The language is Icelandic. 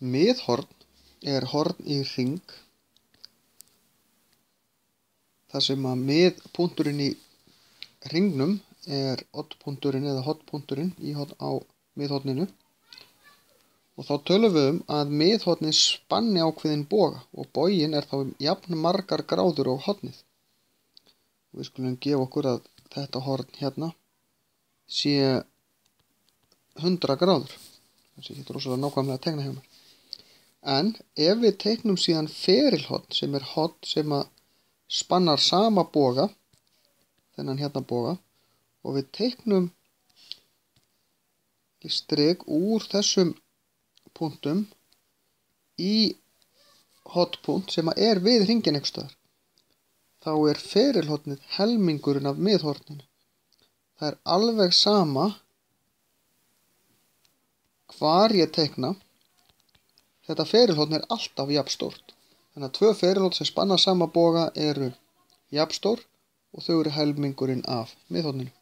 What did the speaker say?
Miðhorn er horn í hring þar sem að miðpunkturinn í hringnum er oddpunkturinn eða hornpunkturinn á miðhorninu, og þá tölum við að miðhornið spanni ákveðinn boga og boginn er þá jafn margar gráður á hornið. Við skulum gefa okkur að þetta horn hérna sé 100 gráður. Það sé ekki rosalega nákvæmlega að tegna hjá mér. En ef við teiknum síðan ferilhorn sem er horn sem að spannar sama boga, þennan hérna boga, og við teiknum strik úr þessum punktum í hornpunkt sem er við hringinn einhvers staðar, þá er ferilhornið helmingurinn af miðhorninu. Það er alveg sama hvar ég teikna, þetta ferilhorn er alltaf jafn stórt. Þannig að 2 ferilhorn sem spanna sama boga eru jafn stór og þau eru helmingurinn af miðhorninu.